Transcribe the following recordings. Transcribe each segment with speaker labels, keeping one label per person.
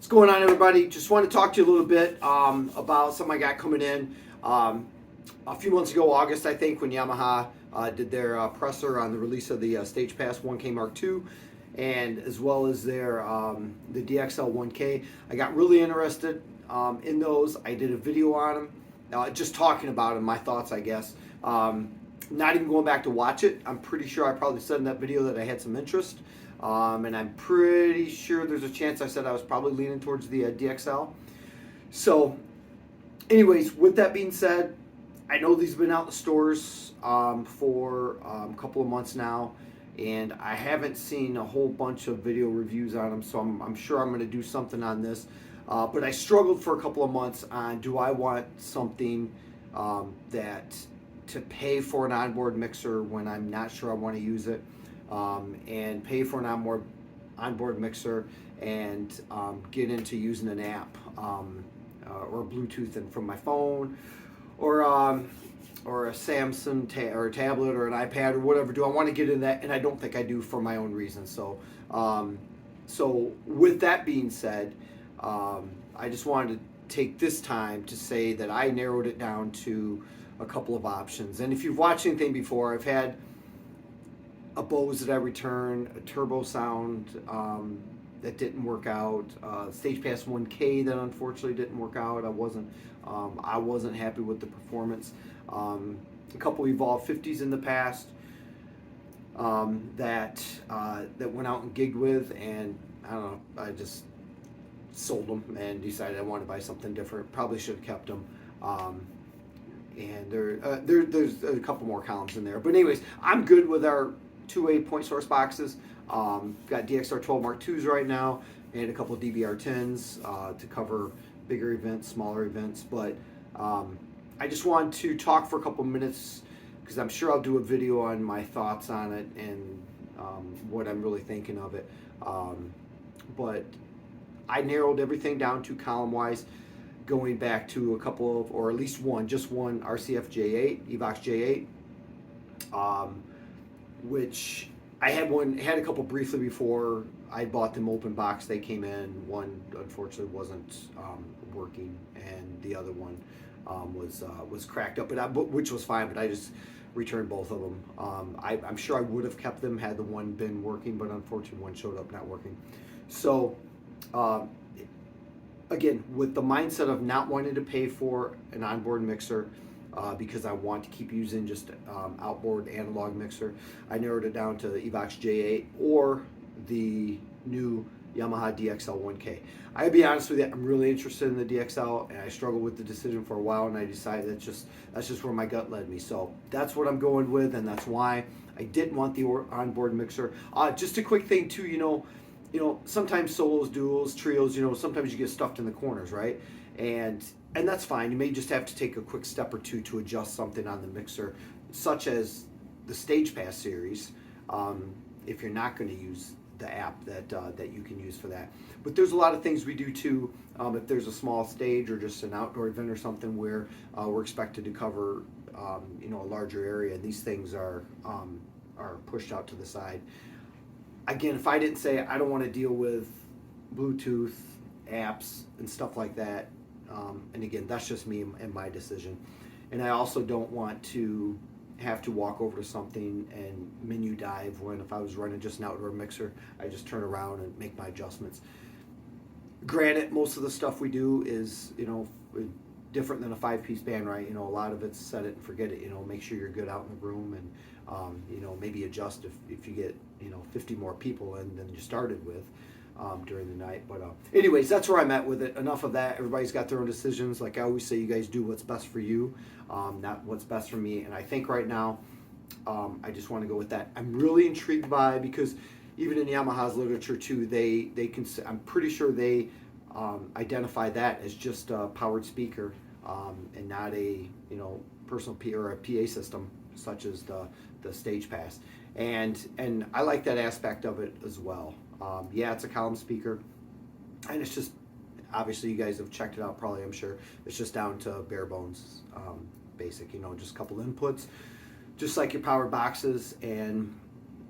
Speaker 1: What's going on, everybody? Just want to talk to you a little bit about something I got coming in. A few months ago, August, I think, when Yamaha did their presser on the release of the stagepas 1K Mark II, and as well as their the DXL1K. I got really interested in those. I did a video on them, just talking about them, my thoughts, I guess. Not even going back to watch it. I'm pretty sure I probably said in that video that I had some interest. And I'm pretty sure there's a chance I said I was probably leaning towards the DXL. So, anyways, with that being said, I know these have been out in the stores for a couple of months now, and I haven't seen a whole bunch of video reviews on them, so I'm sure I'm going to do something on this. But I struggled for a couple of months on, do I want something that to pay for an onboard mixer when I'm not sure I want to use it, and pay for an onboard mixer and get into using an app or Bluetooth and from my phone or a Samsung or a tablet or an iPad or whatever. Do I want to get in that? And I don't think I do for my own reasons. So, so with that being said, I just wanted to take this time to say that I narrowed it down to a couple of options. And if you've watched anything before, I've had a Bose that I returned, a turbo sound that didn't work out, stagepas 1K that unfortunately didn't work out. I wasn't happy with the performance. A couple Evolve 50s in the past that went out and gigged with, and I don't know, I just sold them and decided I wanted to buy something different. Probably should have kept them. And there's a couple more columns in there, but anyways, I'm good with our 2A point source boxes. Got DXR 12 Mark IIs right now, and a couple of DBR 10s to cover bigger events, smaller events. But I just wanted to talk for a couple minutes because I'm sure I'll do a video on my thoughts on it and what I'm really thinking of it. But I narrowed everything down to column-wise, going back to a couple of, or at least one, just one RCF J8, Evox J8. Which I had a couple briefly before I bought them open box. They came in. One unfortunately wasn't working, and the other one was cracked up, which was fine. But I just returned both of them. I'm sure I would have kept them had the one been working, but unfortunately one showed up not working. So again, with the mindset of not wanting to pay for an onboard mixer, because I want to keep using just outboard analog mixer, I narrowed it down to the Evox J8 or the new Yamaha DXL1K. I'll be honest with you, I'm really interested in the DXL, and I struggled with the decision for a while, and I decided that's just where my gut led me. So that's what I'm going with, and that's why I didn't want the onboard mixer. Just a quick thing too, you know, sometimes solos, duos, trios, sometimes you get stuffed in the corners, right? And that's fine. You may just have to take a quick step or two to adjust something on the mixer, such as the stagepas series, if you're not going to use the app that you can use for that. But there's a lot of things we do too, if there's a small stage or just an outdoor event or something where we're expected to cover a larger area. These things are pushed out to the side. Again, if I didn't say I don't want to deal with Bluetooth apps and stuff like that, and again, that's just me and my decision. And I also don't want to have to walk over to something and menu dive when if I was running just an outdoor mixer, I just turn around and make my adjustments. Granted, most of the stuff we do is, different than a 5-piece band, right? A lot of it's set it and forget it, make sure you're good out in the room, and maybe adjust if you get, 50 more people in than you started with during the night. But anyways, that's where I'm at with it. Enough of that. Everybody's got their own decisions. Like I always say, you guys do what's best for you, not what's best for me. And I think right now, I just want to go with that. I'm really intrigued by, because even in Yamaha's literature too, I'm pretty sure they identify that as just a powered speaker, and not a personal or a PA system such as the stagepas. And I like that aspect of it as well. Yeah, it's a column speaker, and it's just, obviously you guys have checked it out probably, I'm sure. It's just down to bare bones, basic, just a couple inputs, just like your power boxes, and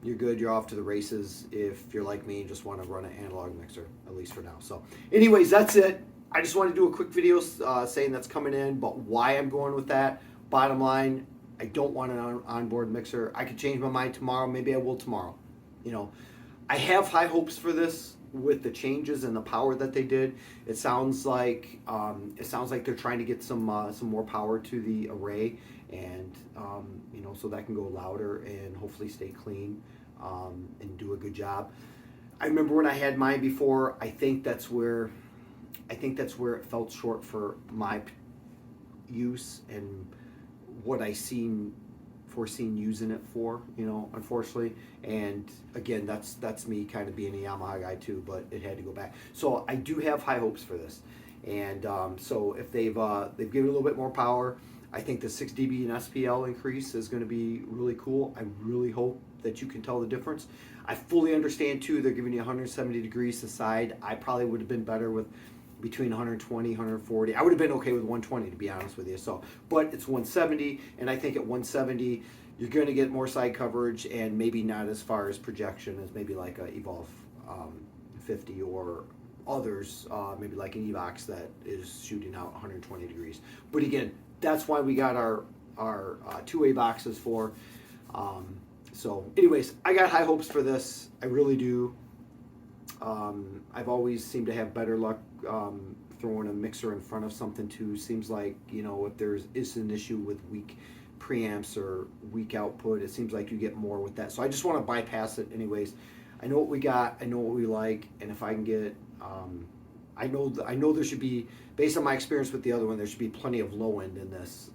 Speaker 1: you're good. You're off to the races if you're like me and just want to run an analog mixer, at least for now. So anyways, that's it. I just want to do a quick video saying that's coming in, but why I'm going with that. Bottom line, I don't want an onboard mixer. I could change my mind tomorrow. Maybe I will tomorrow. You know, I have high hopes for this with the changes and the power that they did. It sounds like they're trying to get some more power to the array, and you know, so that can go louder and hopefully stay clean and do a good job. I remember when I had mine before. I think that's where it felt short for my use and what I foreseen using it for, you know, unfortunately. And again, that's me kind of being a Yamaha guy too, but it had to go back. So I do have high hopes for this. And so if they've given a little bit more power, I think the 6 dB and SPL increase is going to be really cool. I really hope that you can tell the difference. I fully understand too, they're giving you 170 degrees to side. I probably would have been better with between 120, 140. I would have been okay with 120, to be honest with you. So, but it's 170, and I think at 170, you're going to get more side coverage and maybe not as far as projection as maybe like a Evolve 50 or others, maybe like an Evox that is shooting out 120 degrees. But again, that's why we got our two-way boxes for. So anyways, I got high hopes for this. I really do. I've always seemed to have better luck throwing a mixer in front of something too. Seems like, you know, if there is an issue with weak preamps or weak output, it seems like you get more with that. So I just want to bypass it anyways. I know what we got, I know what we like, and if I can get, I know there should be, based on my experience with the other one, there should be plenty of low end in this,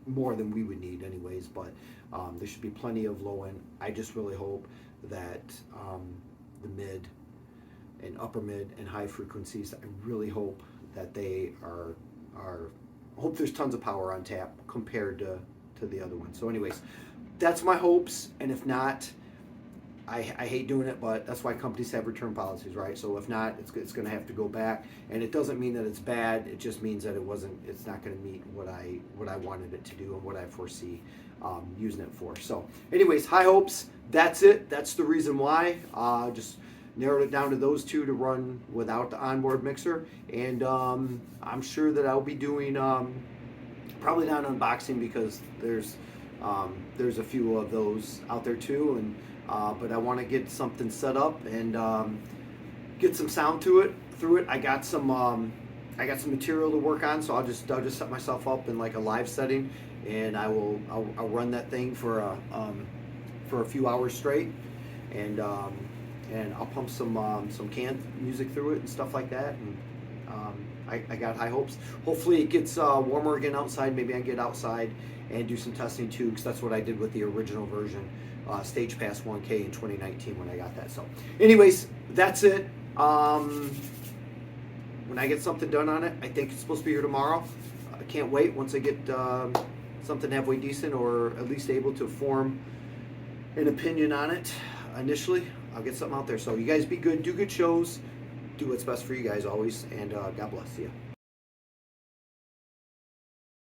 Speaker 1: more than we would need anyways, but there should be plenty of low end. I just really hope that the mid and upper mid and high frequencies, I really hope that they are I hope there's tons of power on tap compared to the other one. So anyways, that's my hopes, and if not, I hate doing it, but that's why companies have return policies, right? So if not, it's going to have to go back, and it doesn't mean that it's bad. It just means that it's not going to meet what I wanted it to do and what I foresee using it for. So anyways, high hopes. That's it. That's the reason why. Just narrowed it down to those two to run without the onboard mixer, and I'm sure that I'll be doing probably not unboxing because there's a few of those out there too, and but I want to get something set up and get some sound to it through it. I got some material to work on, so I'll just set myself up in like a live setting, and I'll run that thing for a few hours straight, and I'll pump some canned music through it and stuff like that. And I got high hopes. Hopefully it gets warmer again outside. Maybe I can get outside and do some testing too, because that's what I did with the original version, stagepas 1K in 2019 when I got that. So anyways, that's it. When I get something done on it, I think it's supposed to be here tomorrow. I can't wait once I get something halfway decent, or at least able to form an opinion on it initially. I'll get something out there. So you guys be good, do good shows, do what's best for you guys always, and God bless you.